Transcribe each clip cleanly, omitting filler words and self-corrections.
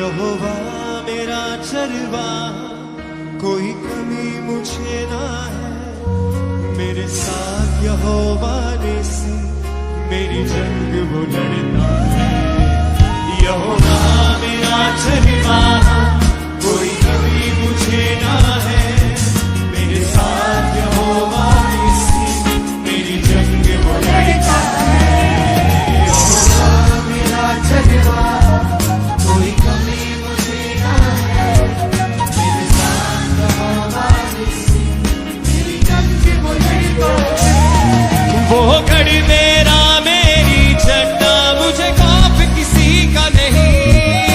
यहोवा मेरा चरवा, कोई कमी मुझे ना है। मेरे साथ यहोवा निसी, मेरी जंग वो लड़ता है। यहोवा मेरा चरवा, कोई कमी मुझे ना है। मेरे साथ यहोवा निसी, मेरी जंग वो लड़ता है। यहोवा मेरा चरवा, कोई कमी मुझे ना है। मेरे साथ यहोवा निसी, मेरी जंग वो लड़ता है। वो गढ़ मेरा, मेरी झंडा, मुझे खौफ किसी का नहीं।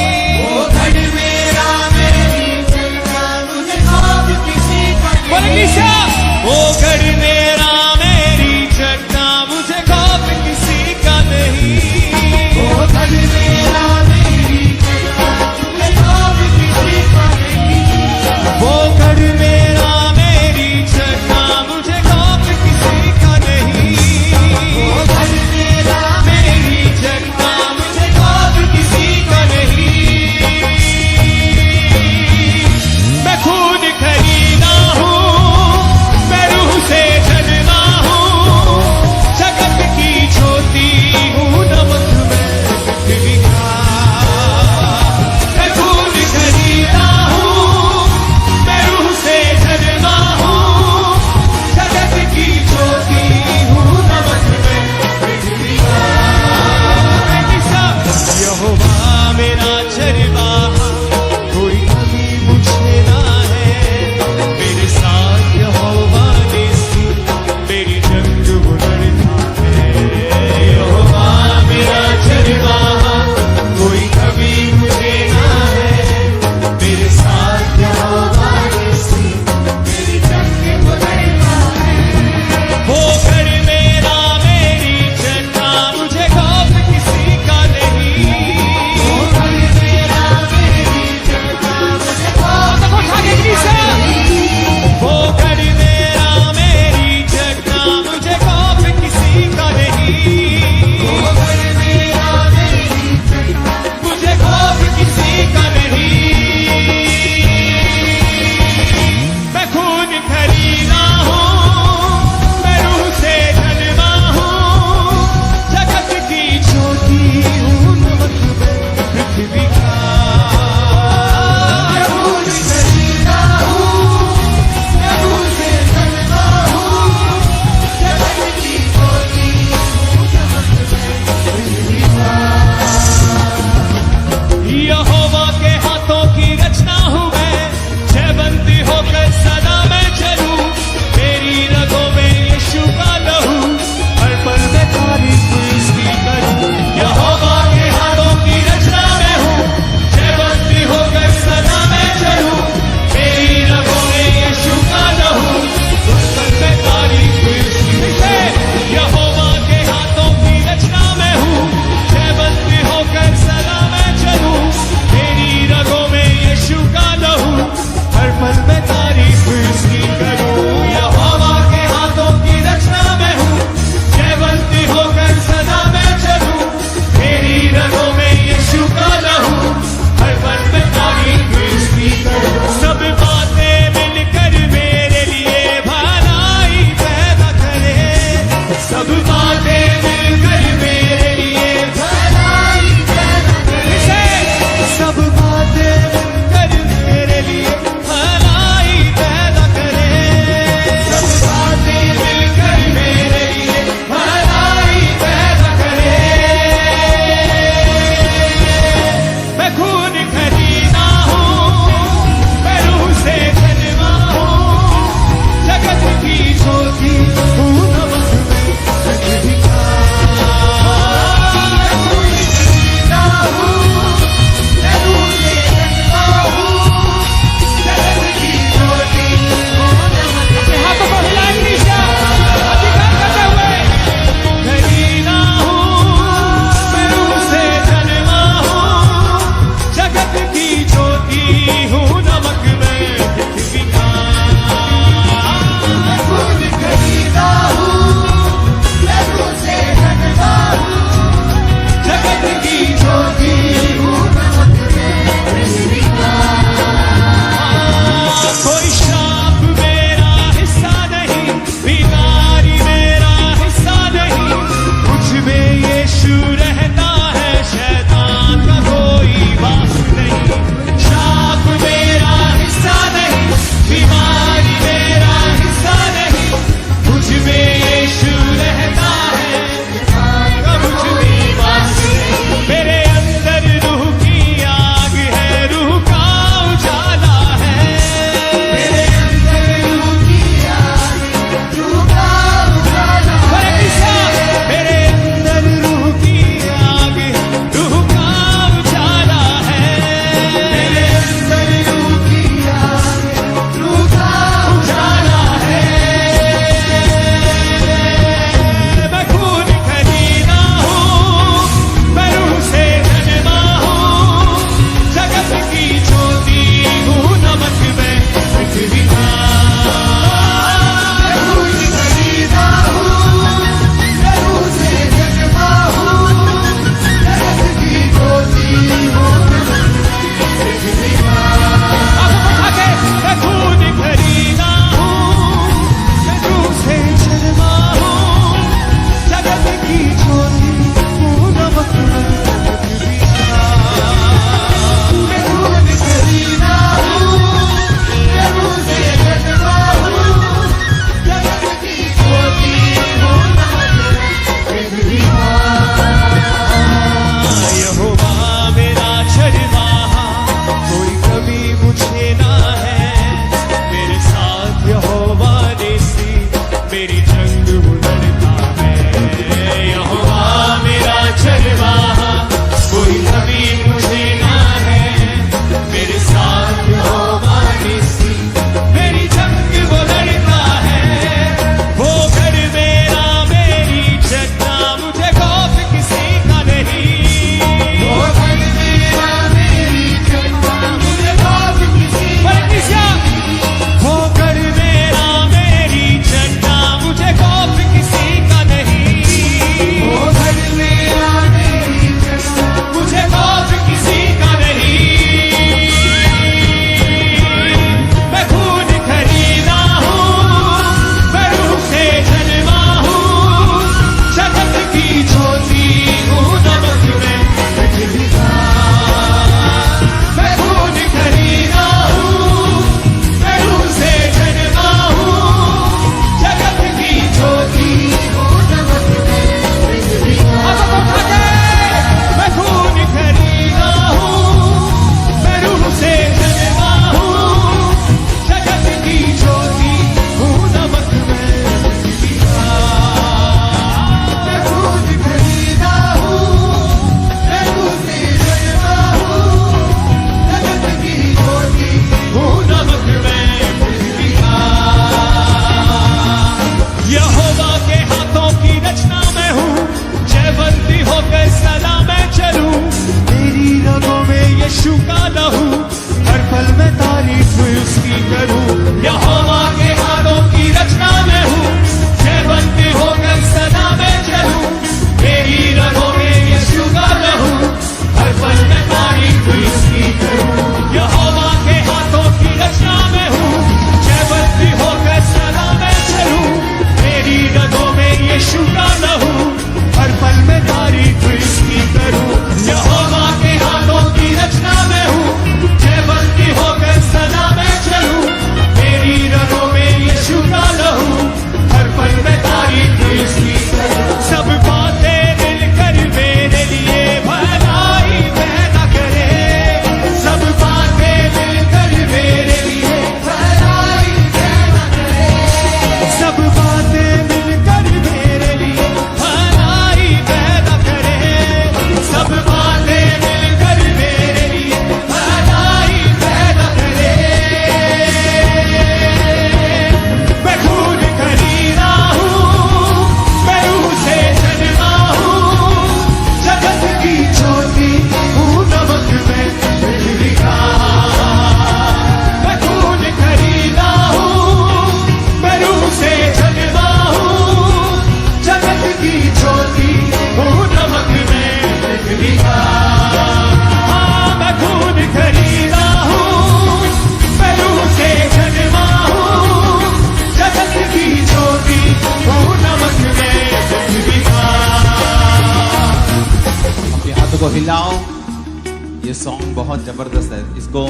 सॉन्ग बहुत जबरदस्त है। इसको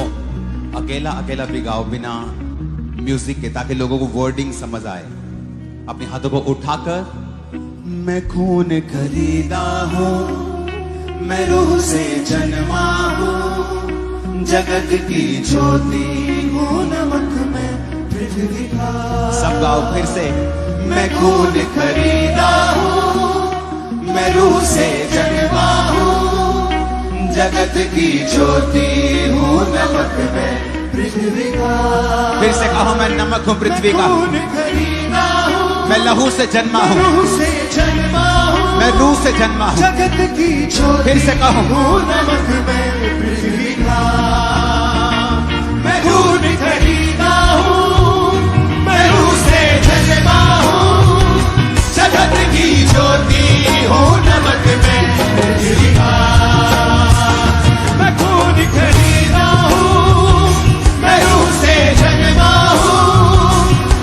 अकेला अकेला भी गाओ बिना म्यूजिक के, ताकि लोगों को वर्डिंग समझ आए। अपने हाथों को उठाकर, मैं खून खरीदा हूँ, मैं रूह से जन्मा हूँ, जगत की ज्योति हूँ, नमक में पृथ्वी का। सब गाओ फिर से। मैं खून खरीदा हूँ, मैं रूह से जन्मा हूँ, जगत की ज्योति हूँ, नमक में पृथ्वी का। फिर से कहो, मैं नमक हूँ पृथ्वी का, मैं लहू से जन्मा हूँ, मैं रूह से जन्मा हूँ, जगत की ज्योति। फिर से कहो, नमक में पृथ्वी का। मैं खून खरीदा हूँ, मैं रूह से जन्मा हूँ, जगत की ज्योति हूँ, नमक में पृथ्वी का। मैं खून खरीदा हूँ, मैं रूह से जन्मा हूँ,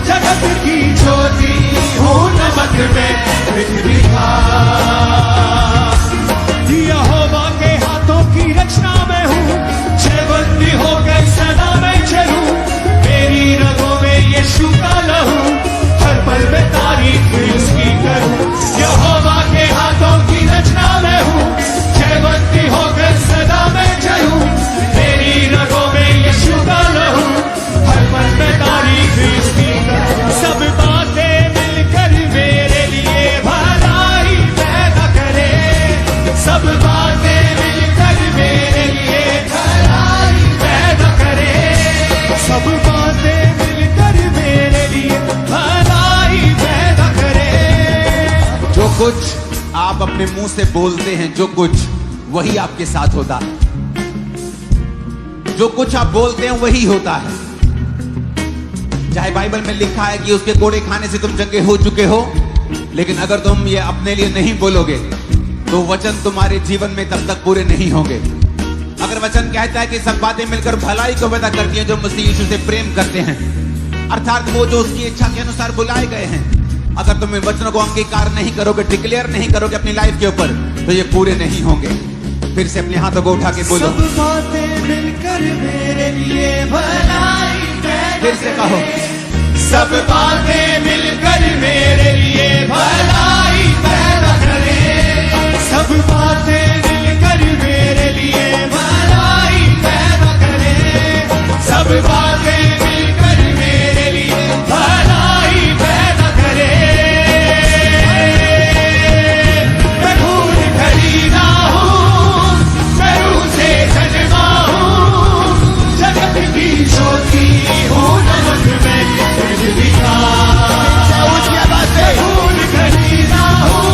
जगत की ज्योति हूँ, नमक में पृथ्वी का। यहोवा के हाथों की रचना में हूँ, छेबंदी होकर सदा मैं चलूं, मेरी रगों में यीशु का लहू, हर पल में तारीफ उसकी करूं। यहोवा के हाथों की रचना में हूँ, छेबंदी होकर सदा मैं चलूं, मेरी रगों में यीशु का लहू, हर पल में तारीफ उसकी करूं। सब बातें मिलकर मेरे लिए भलाई पैदा करे, सब बातें मिलकर मेरे लिए भलाई पैदा करे, सब बातें मिलकर मेरे लिए भलाई पैदा करे। जो कुछ आप अपने मुंह से बोलते हैं, जो कुछ वही आपके साथ होता है। जो कुछ आप बोलते हैं वही होता है। चाहे बाइबल में लिखा है कि उसके कोड़े खाने से तुम चंगे हो चुके हो, लेकिन अगर तुम ये अपने लिए नहीं बोलोगे तो वचन तुम्हारे जीवन में तब तक पूरे नहीं होंगे। अगर वचन कहता है कि सब बातें मिलकर भलाई को पैदा करती हैं जो मसीह यीशु से प्रेम करते हैं, अर्थात वो जो उसकी इच्छा के अनुसार बुलाए गए हैं, अगर तुम इन वचनों को अंगीकार नहीं करोगे, डिक्लेयर नहीं करोगे अपनी लाइफ के ऊपर, तो ये पूरे नहीं होंगे। फिर से अपने हाथों को उठा के बोलो, सब बातें मिलकर मेरे लिए भलाई। फिर से कहो, सब बातें मिलकर मेरे लिए भलाई पैदा करे, सब बातें मिलकर मेरे लिए भलाई पैदा करे, सब बातें मिलकर मेरे लिए भलाई पैदा करे। मैं खून खरीदा हूँ, मैं रूह से जन्मा हूँ, जगत की ज्योति हूँ, नमक में पृथ्वी का। खून खरीदा हूँ,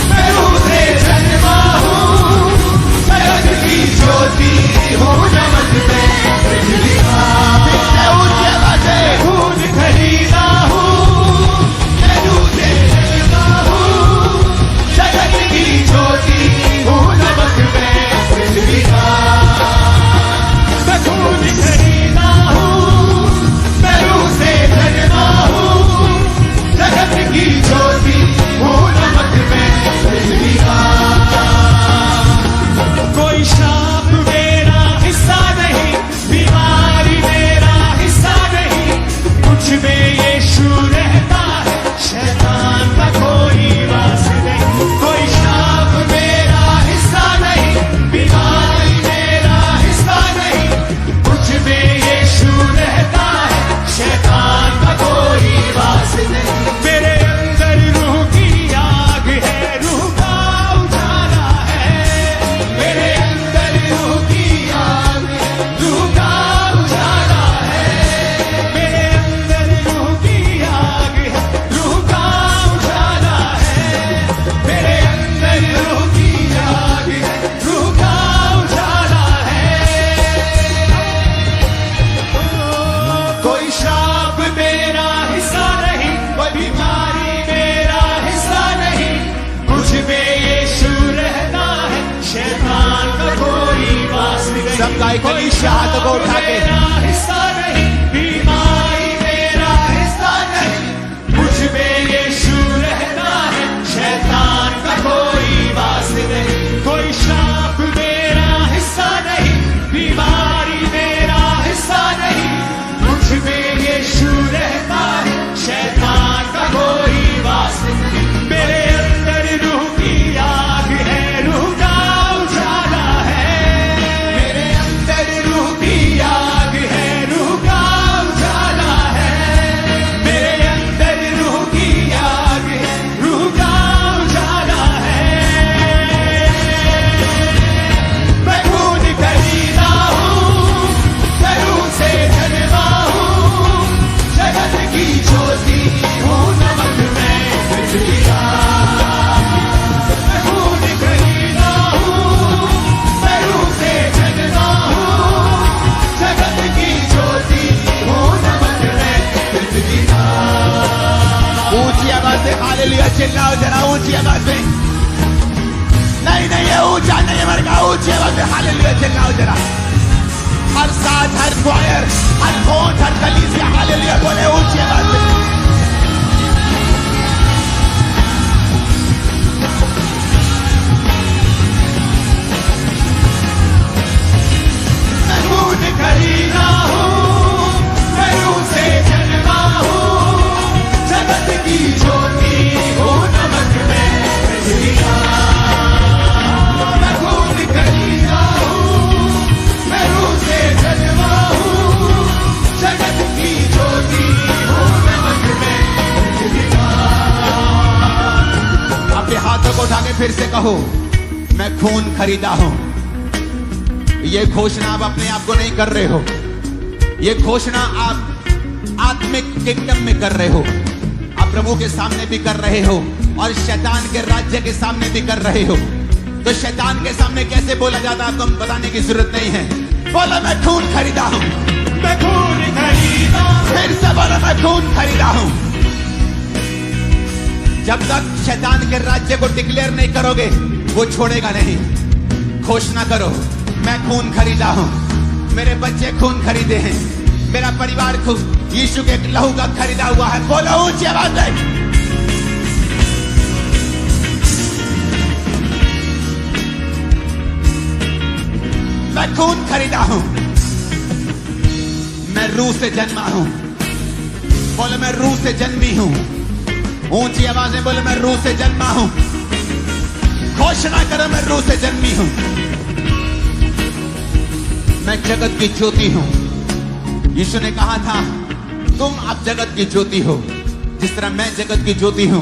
मैं रूह से जन्मा हूँ, जगत की ज्योति हूँ, नमक में पृथ्वी का। खून खरीदा हूँ, मैं रूह से जन्मा हूँ, जगत की ज्योति हूँ, नमक में पृथ्वी का। मैं खून खरीदा हूँ, मैं रूह से जन्मा हूँ, जगत की ज्योति हूँ, नमक में पृथ्वी का। कोई श्राप मेरा हिस्सा नहीं, बीमारी मेरा हिस्सा नहीं, कुछ में यीशु रहता है, शैतान का कोई वास नहीं। कोई श्राप मेरा हिस्सा नहीं, बीमारी मेरा हिस्सा नहीं, कुछ में यीशु रहता है, शैतान का कोई वास नहीं। मेरे अंदर रूह की आग है, रूह का उजाला है, मेरे अंदर रूह की आग है, रूह का उजाला है, मेरे अंदर रूह की आग है, रूह का उजाला है, मेरे अंदर रूह की आग है, रूह का उजाला है। कोई श्राप मेरा हिस्सा नहीं, कोई बीमारी मेरा हिस्सा नहीं, कुछ में यीशु रहता है, शैतान का कोई वास नहीं। सब गाय कोई हाथ को उठा के, हिस्सा नहीं, बीमारी मेरा हिस्सा नहीं, कुछ में यीशु रहता है, शैतान का कोई वास नहीं। कोई श्राप मेरा हिस्सा नहीं, बीमारी मेरा हिस्सा नहीं, मुझ में यीशु रहता है, शैतान का कोई वास नहीं। मेरे अंदर रूह की आग है, रूह का उजाला है, मेरे अंदर रूह की आग है, रूह का उजाला है, मेरे अंदर रूह की आग है, रूह का उजाला है। मैं खून खरीदा हूँ, मैं रूह से जन्मा हूँ, जगत की ज्योति हूँ, नमक में पृथ्वी का। मैं खून खरीदा हूँ, मैं रूह से जन्मा हूँ, जगत की ज्योति हूँ, नमक में पृथ्वी का। ऊंची आवाज से हालेलुया चिल्लाओ जरा, ऊंची आवाज में। नहीं नहीं, ये ऊंचा नहीं है मरगा, ऊंची आवाज में हालेलुया चिल्लाओ जरा। हर साथ, हर क्वायर, हर कोट, हर कलीसिया हालेलुया बोले ऊंची आवाज में। मैं खून खरीदा हूँ, मैं रूह से जन्मा हूँ, जगत की ज्योति हूँ, नमक में पृथ्वी का। मैं खून खरीदा हूँ, मैं रूह से जन्मा हूँ, जगत की ज्योति हूँ, नमक में पृथ्वी का। अपने हाथों को उठा के फिर से कहो, मैं खून खरीदा हूं। ये घोषणा आप अपने आप को नहीं कर रहे हो, ये घोषणा आप आत्मिक किंगडम में कर रहे हो, आप प्रभु के सामने भी कर रहे हो और शैतान के राज्य के सामने भी कर रहे हो। तो शैतान के सामने कैसे बोला जाता है आपको बताने की जरूरत नहीं है। बोला मैं खून खरीदा हूं, मैं खून खरीदा हूँ, फिर से बोला मैं खून खरीदा हूं। जब तक शैतान के राज्य को डिक्लेयर नहीं करोगे वो छोड़ेगा नहीं। घोषणा करो, मैं खून खरीदा हूं, मेरे बच्चे खून खरीदे हैं, मेरा परिवार खून यीशु के लहू का खरीदा हुआ है। बोलो ऊंची आवाज में। मैं खून खरीदा हूं, मैं रूह से जन्मा हूं। बोलो मैं रूह से जन्मी हूं। ऊंची आवाज में बोलो मैं रूह से जन्मा हूं। घोषणा करो मैं रूह से जन्मी हूं। मैं जगत की ज्योति हूं। यीशु ने कहा था तुम अब जगत की ज्योति हो, जिस तरह मैं जगत की ज्योति हूं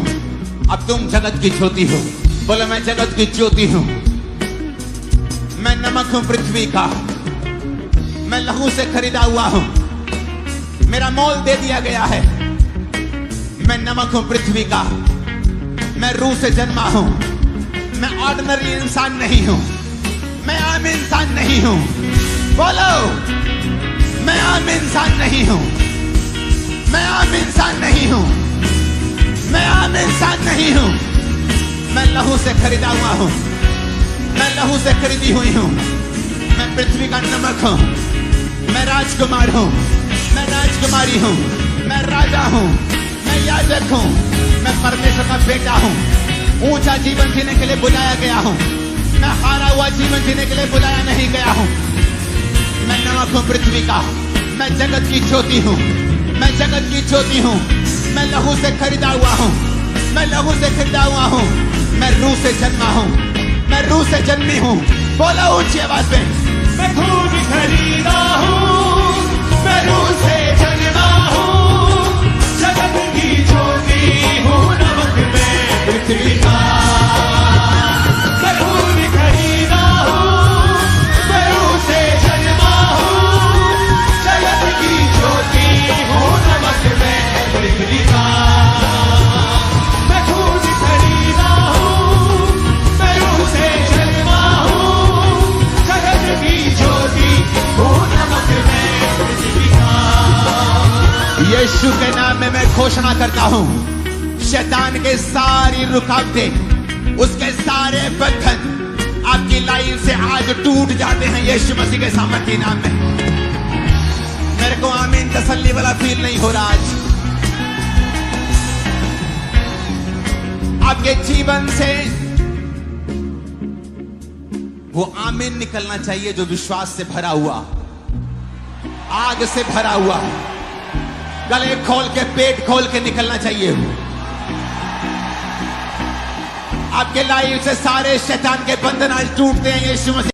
अब तुम जगत की ज्योति हो। बोलो मैं जगत की ज्योति हूं। मैं नमक हूं पृथ्वी का, मैं लहू से खरीदा हुआ हूं, मेरा मोल दे दिया गया है। मैं नमक हूं पृथ्वी का, मैं रूह से जन्मा हूं, मैं ऑर्डिनरी इंसान नहीं हूं, मैं आम इंसान नहीं हूं। बोलो मैं आम इंसान नहीं हूं, मैं आम इंसान नहीं हूं, मैं आम इंसान नहीं हूं। मैं लहू से खरीदा हुआ हूं, मैं लहू से खरीदी हुई हूं। मैं पृथ्वी का नमक हूं, मैं राजकुमार हूं, मैं राजकुमारी हूं, मैं राजा हूं, मैं याजक हूं, मैं परमेश्वर का बेटा हूं। ऊंचा जीवन जीने के लिए बुलाया गया हूं, मैं हारा हुआ जीवन जीने के लिए बुलाया नहीं गया हूं। मैं नमक हूं पृथ्वी का, मैं जगत की ज्योति हूं, मैं जगत की ज्योति हूं। मैं लहू से खरीदा हुआ हूं, मैं लहू से खरीदा हुआ हूं। मैं रूह से जन्मा हूं, मैं रूह से जन्मी हूं। बोला ऊंची आवाज में। मैं खून खरीदा हूँ, मैं रूह से जन्मा हूँ, जगत की ज्योति हूँ, नमक में पृथ्वी का। मैं खून खरीदा हूँ, मैं रूह से जन्मा हूँ, जगत की ज्योति हूँ, नमक में पृथ्वी का। मैं खून खरीदा हूँ, मैं रूह से जन्मा हूँ, जगत की ज्योति हूँ, नमक में पृथ्वी का। यीशु के नाम में मैं घोषणा करता हूं, शैतान के सारी रुकावटें, उसके सारे बंधन आपकी लाइफ से आज टूट जाते हैं यीशु मसीह के सामर्थ्य नाम में। मेरे को आमीन तसल्ली वाला फील नहीं हो रहा आज। आपके जीवन से वो आमीन निकलना चाहिए जो विश्वास से भरा हुआ, आग से भरा हुआ, गले खोल के पेट खोल के निकलना चाहिए। आपके लाइफ से सारे शैतान के बंधन आज टूटते हैं यीशु मसीह